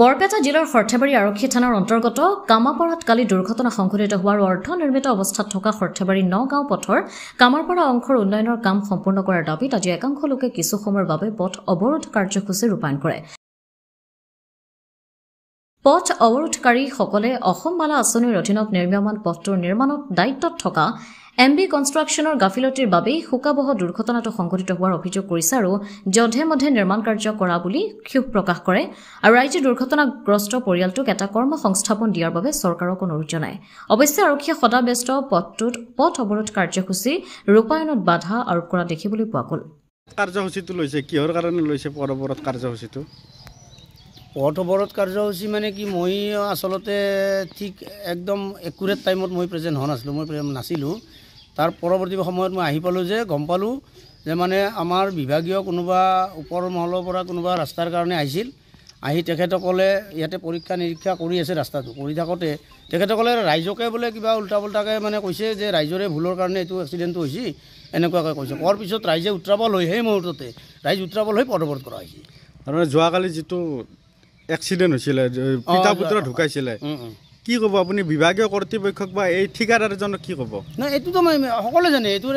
বৰপেটা জিলাৰ সৰ্থেবাৰী আৰক্ষী থানাৰ অন্তৰ্গত কামাপাৰাত কালি দুৰ্ঘটনা সংঘটিত হোৱাৰ অৰ্থ নিৰ্মিত অৱস্থাত থকা সৰ্থেবাৰী নগাঁও পথৰ কামাৰপাৰা অংশৰ উন্নয়নৰ কাম সম্পূৰ্ণ কৰাৰ দাবীত আজি একাংশ লোকে কিছু সময়ৰ বাবে পথ অৱৰোধ কাৰ্যসূচী ৰূপায়ণ কৰে। পথ অৱৰোধকাৰীসকলে অসম মালা আঁচনিৰ অধীনত নিৰ্মীয়মান পথটোৰ নিৰ্মাণত দায়িত্বত থকা MB কনষ্ট্ৰাকশ্যনৰ গাফিলতিৰ বাবেই শোকাবহ দুৰ্ঘটনাটো সংঘটিত হোৱাৰ অভিযোগ কৰিছে আৰু যধে মধে নিৰ্মাণ কাৰ্য কৰা বুলি ক্ষোভ প্ৰকাশ কৰে আৰু ৰাইজে দুৰ্ঘটনাগ্ৰস্ত পৰিয়ালটোক এটা কৰ্ম সংস্থাপন দিয়াৰ বাবে চৰকাৰক অনুৰোধ জনায়। অৱশ্যে আৰক্ষীয়ে সদাব্যস্ত পথটোত পথ অৱৰোধ কাৰ্যসূচী ৰূপায়ণত বাধা আৰোপ কৰা দেখিবলৈ পোৱা গ'ল। কাৰ্যসূচীটো লৈছে কিহৰ কাৰণে লৈছে পথ অৱৰোধ কাৰ্যসূচীটো? পথ অৱৰোধ কাৰ্যসূচী মানে কি, মই আচলতে ঠিক একদম একুৰেট টাইমত মই প্ৰেজেণ্ট হোৱা নাছিলোঁ, মই নাছিলোঁ। তাৰ পৰৱৰ্তী সময়ত মই আহি পালোঁ যে গম পালোঁ যে মানে আমাৰ বিভাগীয় কোনোবা ওপৰ মহলৰ পৰা কোনোবা ৰাস্তাৰ কাৰণে আহিছিল, আহি তেখেতসকলে ইয়াতে পৰীক্ষা নিৰীক্ষা কৰি আছে ৰাস্তাটো। কৰি থাকোঁতে তেখেতসকলে ৰাইজকে বোলে কিবা উল্টা পুল্টাকৈ মানে কৈছে যে ৰাইজৰে ভুলৰ কাৰণে এইটো এক্সিডেণ্টটো হৈছে, এনেকুৱাকৈ কৈছে। কোৱাৰ পিছত ৰাইজে উত্ৰাৱল হৈ সেই মুহূৰ্ততে ৰাইজ উত্ৰাৱল হৈ পথ অৱৰোধ কৰা হৈছে। আৰু যোৱাকালি যিটো এক্সিডেণ্ট হৈছিলে, পিতা পুত্ৰ ঢুকাইছিলে, কি ক'ব আপুনি বিভাগীয় কৰ্তৃপক্ষক বা এই ঠিকাদাৰজনক কি ক'ব? নাই, এইটোতো মই সকলোৱে জানে, এইটো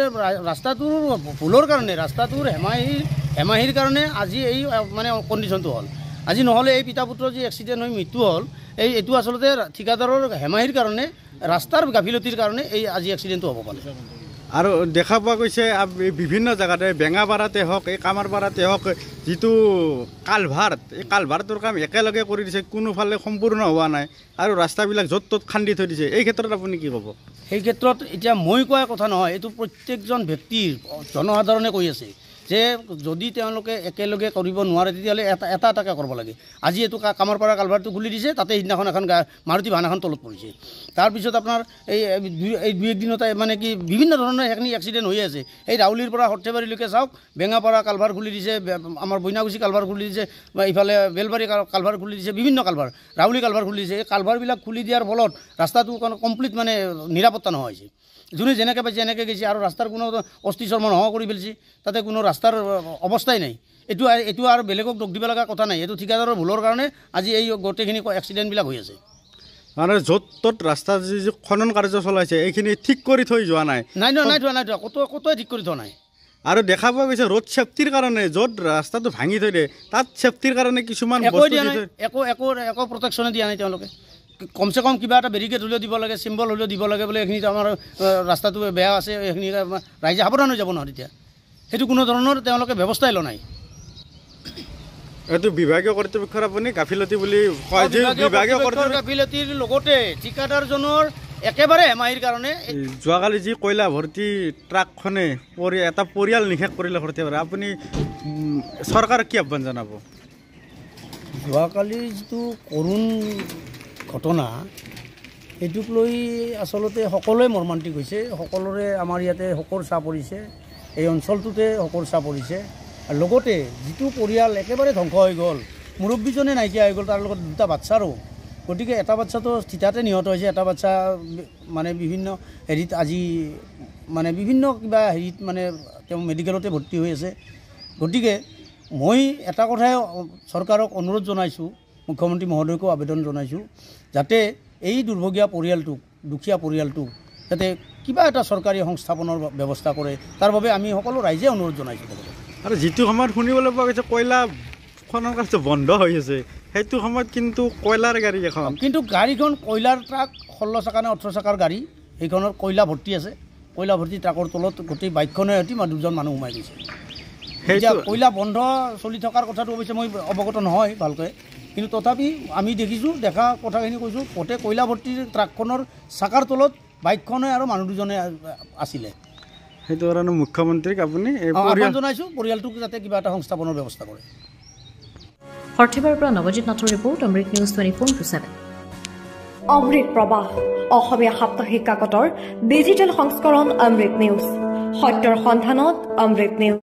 ৰাস্তাটোৰ ভুলৰ কাৰণে, ৰাস্তাটোৰ হেমাহিৰ কাৰণে আজি এই মানে কণ্ডিশ্যনটো হ'ল। আজি নহ'লে এই পিতা পুত্ৰৰ যি এক্সিডেণ্ট হৈ মৃত্যু হ'ল, এইটো আচলতে ঠিকাদাৰৰ হেমাহিৰ কাৰণে, ৰাস্তাৰ গাফিলতিৰ কাৰণে এই আজি এক্সিডেণ্টটো হ'ব পাৰে। আৰু দেখা পোৱা গৈছে বিভিন্ন জেগাতে বেঙাপাৰাতে হওক, এই কামাৰপাৰাতে হওক, যিটো কালভাৰ্ট, এই কালভাৰ্টৰ কাম একেলগে কৰি দিছে, কোনোফালে সম্পূৰ্ণ হোৱা নাই আৰু ৰাস্তাবিলাক য'ত ত'ত খান্দি থৈ দিছে। এই ক্ষেত্ৰত আপুনি কি ক'ব? সেই ক্ষেত্ৰত এতিয়া মই কোৱা কথা নহয়, এইটো প্ৰত্যেকজন ব্যক্তিৰ জনসাধাৰণে কৈ আছে যে যদি তেওঁলোকে একেলগে কৰিব নোৱাৰে তেতিয়াহ'লে এটা এটাকৈ কৰিব লাগে। আজি এইটো কামাৰপাৰা কালভাৰটো খুলি দিছে, তাতে সিদিনাখন এখন মাৰুতি ভান এখন তলত পৰিছে। তাৰপিছত আপোনাৰ এই দুই একদিনতে মানে কি বিভিন্ন ধৰণৰ সেইখিনি এক্সিডেণ্ট হৈ আছে। এই ৰাউলীৰ পৰা সৰ্থেবাৰীলৈকে চাওক, বেঙাপাৰা কালভাৰ খুলি দিছে, আমাৰ বইনাগুচি কালভাৰ খুলি দিছে, বা ইফালে বেলবাৰী কালভাৰ খুলি দিছে, বিভিন্ন কালভাৰ, ৰাউলী কালভাৰ খুলি দিছে। এই কালভাৰবিলাক খুলি দিয়াৰ ফলত ৰাস্তাটো কমপ্লিট মানে নিৰাপত্তা নোহোৱা হৈছে। যোনে যেনেকৈ পাইছে এনেকৈ গৈছে আৰু ৰাস্তাৰ কোনো অস্থি চৰ্ম নোহোৱা কৰি পেলাইছে, তাতে কোনো ৰাস্তাৰ অৱস্থাই নাই। এইটো আৰু বেলেগক দোষ দিব লগা কথা নাই, এইটো ঠিকাদাৰৰ ভুলৰ কাৰণে আজি এই গোটেইখিনি এক্সিডেণ্টবিলাক হৈ আছে। মানে য'ত ত'ত ৰাস্তা যি খনন কাৰ্য চলাইছে এইখিনি ঠিক কৰি থৈ যোৱা নাই। নাই থোৱা ক'তোৱে ঠিক কৰি থোৱা নাই। আৰু দেখা পোৱা গৈছে ৰোড ছেফটিৰ কাৰণে য'ত ৰাস্তাটো ভাঙি থৈ দিয়ে, তাত ছেফটিৰ কাৰণে কিছুমান একো প্ৰটেকশ্যনে দিয়া নাই তেওঁলোকে। কমচে কম কিবা এটা বেৰিকেড হ'লেও দিব লাগে, চিম্বল হ'লেও দিব লাগে, বোলে এইখিনিত আমাৰ ৰাস্তাটো বেয়া আছে, এইখিনি ৰাইজে সাৱধান হৈ যাব নহয় তেতিয়া। সেইটো কোনো ধৰণৰ তেওঁলোকে ব্যৱস্থাই লোৱা নাই। এইটো বিভাগীয় কৰ্তৃপক্ষৰ আপুনি গাফিলতি বুলি কয় যে বিভাগীয় গাফিলতিৰ লগতে ঠিকাদাৰজনৰ একেবাৰে হেমাহিৰ কাৰণে। যোৱাকালি যি কয়লা ভৰ্তি ট্ৰাকখনে এটা পৰিয়াল নিশেষ কৰিলে সৰ্থেবাৰী, আপুনি চৰকাৰক কি আহ্বান জনাব? যোৱাকালি যিটো কৰুণ ঘটনা, সেইটোক লৈ আচলতে সকলোৱে মৰ্মান্তিক হৈছে। সকলোৰে আমাৰ ইয়াতে শোকৰ ছাঁ পৰিছে, এই অঞ্চলটোতে শোকৰ ছাঁ পৰিছে। আৰু লগতে যিটো পৰিয়াল একেবাৰে ধ্বংস হৈ গ'ল, মুৰব্বীজনে নাইকিয়া হৈ গ'ল, তাৰ লগত দুটা বাচ্চাৰো। গতিকে এটা বাচ্চাটো থিতাতে নিহত হৈছে, এটা বাচ্চা মানে বিভিন্ন হেৰিত আজি মানে বিভিন্ন কিবা হেৰিত মানে তেওঁ মেডিকেলতে ভৰ্তি হৈ আছে। গতিকে মই এটা কথাই চৰকাৰক অনুৰোধ জনাইছোঁ, মুখ্যমন্ত্ৰী মহোদয়কো আবেদন জনাইছোঁ, যাতে এই দুৰ্ভগীয়া পৰিয়ালটোক, দুখীয়া পৰিয়ালটোক যাতে কিবা এটা চৰকাৰী সংস্থাপনৰ ব্যৱস্থা কৰে, তাৰ বাবে আমি সকলো ৰাইজে অনুৰোধ জনাইছোঁ। আৰু যিটো সময়ত শুনিবলৈ পোৱা গৈছে কয়লা খনন কাৰ্য বন্ধ হৈ আছে, সেইটো সময়ত কিন্তু কয়লাৰ গাড়ী এখন, কিন্তু গাড়ীখন কয়লাৰ ট্ৰাক 16 চকা নে 18 চকাৰ গাড়ী, সেইখনৰ কয়লা ভৰ্তি আছে। কয়লা ভৰ্তি ট্ৰাকৰ তলত গোটেই বাইকখনে সৈতে দুজন মানুহ সোমাই গৈছে। এতিয়া কয়লা বন্ধ চলি থকাৰ কথাটো অৱশ্যে মই অৱগত নহয় ভালকৈ, কিন্তু তথাপি আমি দেখিছোঁ, দেখা কথাখিনি কৈছোঁ, গোটেই কয়লা ভৰ্তিৰ ট্ৰাকখনৰ চাকাৰ তলত বাইকখনে আৰু মানুহ দুজনে আছিলে। সেইটো কাৰণে মুখ্যমন্ত্ৰীক আপুনি আহ্বান জনাইছোঁ, পৰিয়ালটোক যাতে কিবা এটা সংস্থাপনৰ ব্যৱস্থা কৰে। সৰ্থেবাৰীৰ পৰা নৱজিৎ নাথৰ ৰিপৰ্ট, অমৃত নিউজ 24/7। অমৃত প্ৰবাহ, অসমীয়া সাপ্তাহিক কাকতৰ ডিজিটেল সংস্কৰণ অমৃত নিউজ, সত্যৰ সন্ধানত অমৃত নিউজ।